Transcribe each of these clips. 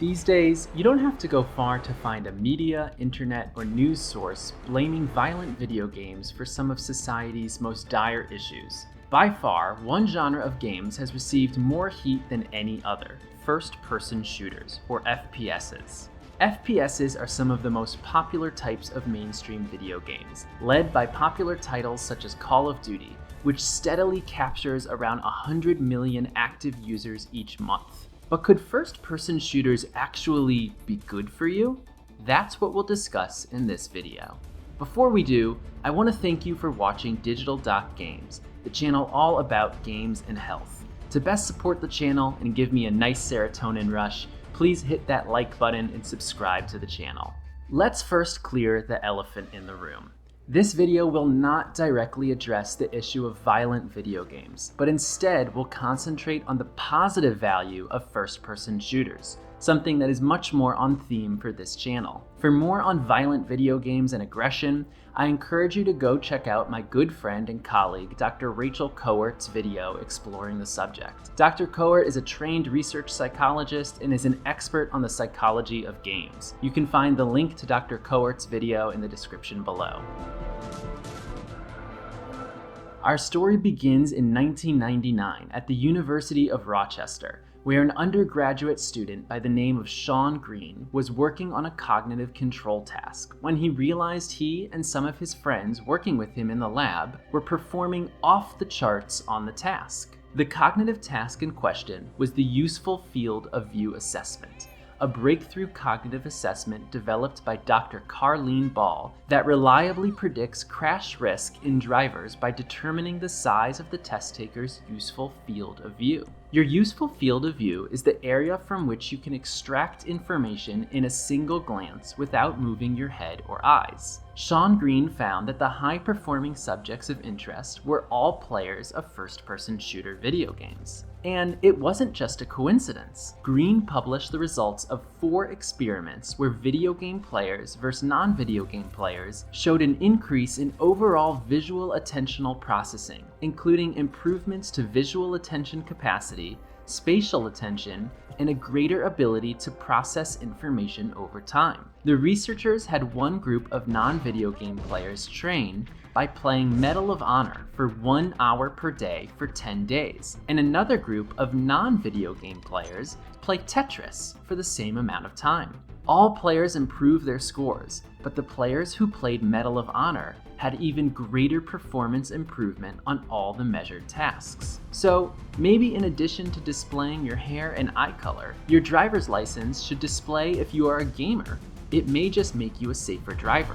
These days, you don't have to go far to find a media, internet, or news source blaming violent video games for some of society's most dire issues. By far, one genre of games has received more heat than any other: first-person shooters, or FPSs. FPSs are some of the most popular types of mainstream video games, led by popular titles such as Call of Duty, which steadily captures around 100 million active users each month. But could first-person shooters actually be good for you? That's what we'll discuss in this video. Before we do, I want to thank you for watching Digital Doc Games, the channel all about games and health. To best support the channel and give me a nice serotonin rush, please hit that like button and subscribe to the channel. Let's first clear the elephant in the room. This video will not directly address the issue of violent video games, but instead will concentrate on the positive value of first-person shooters, something that is much more on theme for this channel. For more on violent video games and aggression, I encourage you to go check out my good friend and colleague, Dr. Rachel Coert's video exploring the subject. Dr. Coert is a trained research psychologist and is an expert on the psychology of games. You can find the link to Dr. Coert's video in the description below. Our story begins in 1999 at the University of Rochester, where an undergraduate student by the name of Sean Green was working on a cognitive control task when he realized he and some of his friends working with him in the lab were performing off the charts on the task. The cognitive task in question was the useful field of view assessment, a breakthrough cognitive assessment developed by Dr. Carleen Ball that reliably predicts crash risk in drivers by determining the size of the test taker's useful field of view. Your useful field of view is the area from which you can extract information in a single glance without moving your head or eyes. Sean Green found that the high-performing subjects of interest were all players of first-person shooter video games. And it wasn't just a coincidence. Green published the results of 4 experiments where video game players versus non-video game players showed an increase in overall visual attentional processing, including improvements to visual attention capacity, spatial attention, and a greater ability to process information over time. The researchers had one group of non-video game players train by playing Medal of Honor for 1 hour per day for 10 days, and another group of non-video game players play Tetris for the same amount of time. All players improved their scores, but the players who played Medal of Honor had even greater performance improvement on all the measured tasks. So maybe in addition to displaying your hair and eye color, your driver's license should display if you are a gamer. It may just make you a safer driver.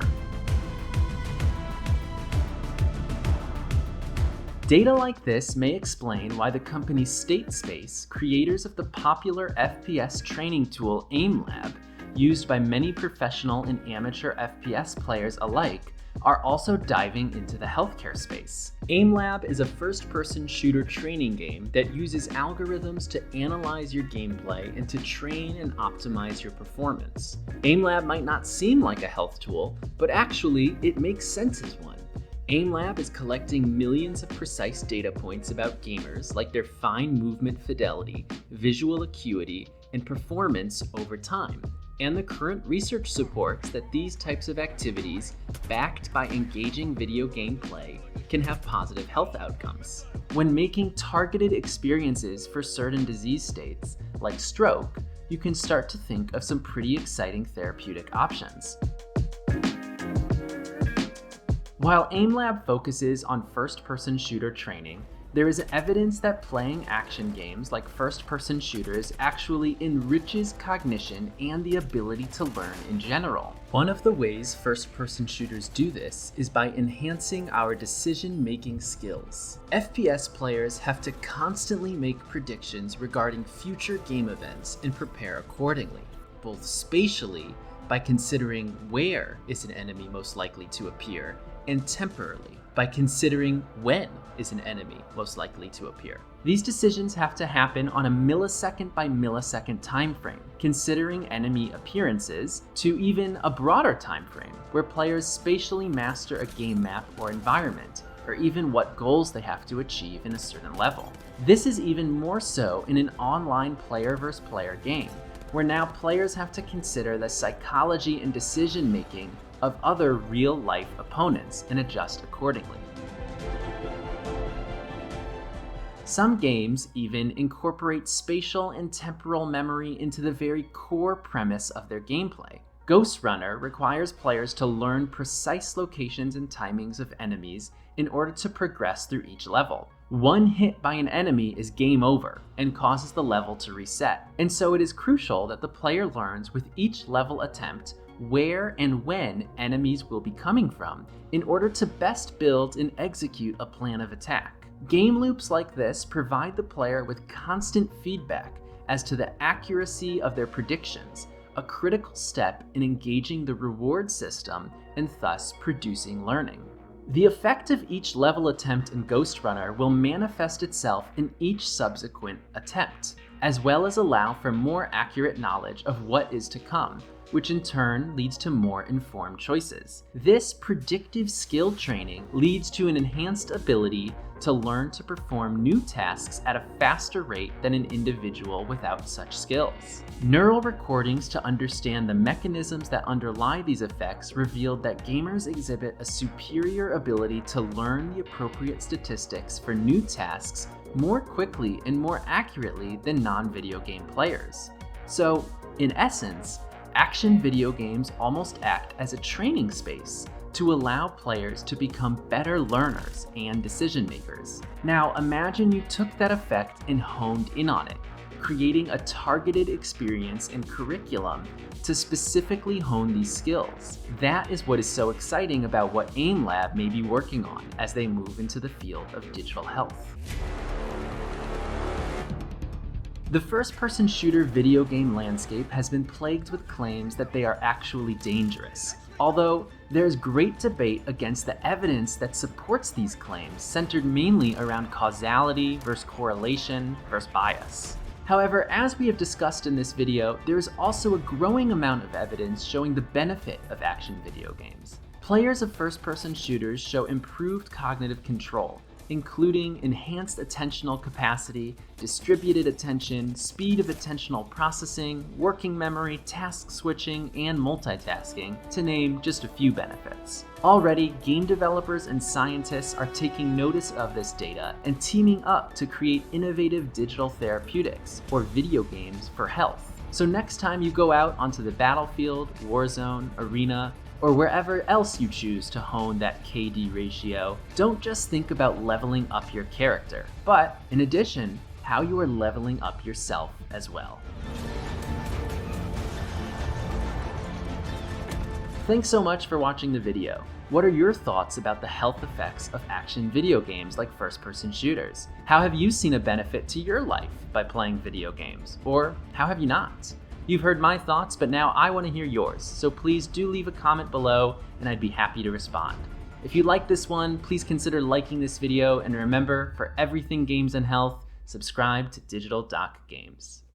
Data like this may explain why the company StateSpace, creators of the popular FPS training tool AimLab, used by many professional and amateur FPS players alike, are also diving into the healthcare space. AimLab is a first-person shooter training game that uses algorithms to analyze your gameplay and to train and optimize your performance. AimLab might not seem like a health tool, but actually it makes sense as one. AimLab is collecting millions of precise data points about gamers, like their fine movement fidelity, visual acuity, and performance over time. And the current research supports that these types of activities, backed by engaging video game play, can have positive health outcomes. When making targeted experiences for certain disease states, like stroke, you can start to think of some pretty exciting therapeutic options. While AimLab focuses on first-person shooter training, there is evidence that playing action games like first-person shooters actually enriches cognition and the ability to learn in general. One of the ways first-person shooters do this is by enhancing our decision-making skills. FPS players have to constantly make predictions regarding future game events and prepare accordingly, both spatially, by considering where is an enemy most likely to appear, and temporally, by considering when is an enemy most likely to appear. These decisions have to happen on a millisecond by millisecond time frame, considering enemy appearances, to even a broader time frame, where players spatially master a game map or environment, or even what goals they have to achieve in a certain level. This is even more so in an online player versus player game, where now players have to consider the psychology and decision-making of other real-life opponents and adjust accordingly. Some games even incorporate spatial and temporal memory into the very core premise of their gameplay. Ghostrunner requires players to learn precise locations and timings of enemies in order to progress through each level. One hit by an enemy is game over and causes the level to reset, and so it is crucial that the player learns with each level attempt where and when enemies will be coming from in order to best build and execute a plan of attack. Game loops like this provide the player with constant feedback as to the accuracy of their predictions, a critical step in engaging the reward system and thus producing learning. The effect of each level attempt in Ghostrunner will manifest itself in each subsequent attempt, as well as allow for more accurate knowledge of what is to come, which in turn leads to more informed choices. This predictive skill training leads to an enhanced ability to learn to perform new tasks at a faster rate than an individual without such skills. Neural recordings to understand the mechanisms that underlie these effects revealed that gamers exhibit a superior ability to learn the appropriate statistics for new tasks more quickly and more accurately than non-video game players. So, in essence, action video games almost act as a training space to allow players to become better learners and decision makers. Now imagine you took that effect and honed in on it, creating a targeted experience and curriculum to specifically hone these skills. That is what is so exciting about what AIM Lab may be working on as they move into the field of digital health. The first-person shooter video game landscape has been plagued with claims that they are actually dangerous, although there's great debate against the evidence that supports these claims, centered mainly around causality versus correlation versus bias. However, as we have discussed in this video, there is also a growing amount of evidence showing the benefit of action video games. Players of first-person shooters show improved cognitive control, including enhanced attentional capacity, distributed attention, speed of attentional processing, working memory, task switching, and multitasking, to name just a few benefits. Already, game developers and scientists are taking notice of this data and teaming up to create innovative digital therapeutics, or video games, for health. So next time you go out onto the battlefield, warzone, arena, or wherever else you choose to hone that KD ratio, don't just think about leveling up your character, but in addition, how you are leveling up yourself as well. Thanks so much for watching the video. What are your thoughts about the health effects of action video games like first-person shooters? How have you seen a benefit to your life by playing video games? Or how have you not? You've heard my thoughts, but now I want to hear yours, so please do leave a comment below and I'd be happy to respond. If you like this one, please consider liking this video, and remember, for everything games and health, subscribe to Digital Doc Games.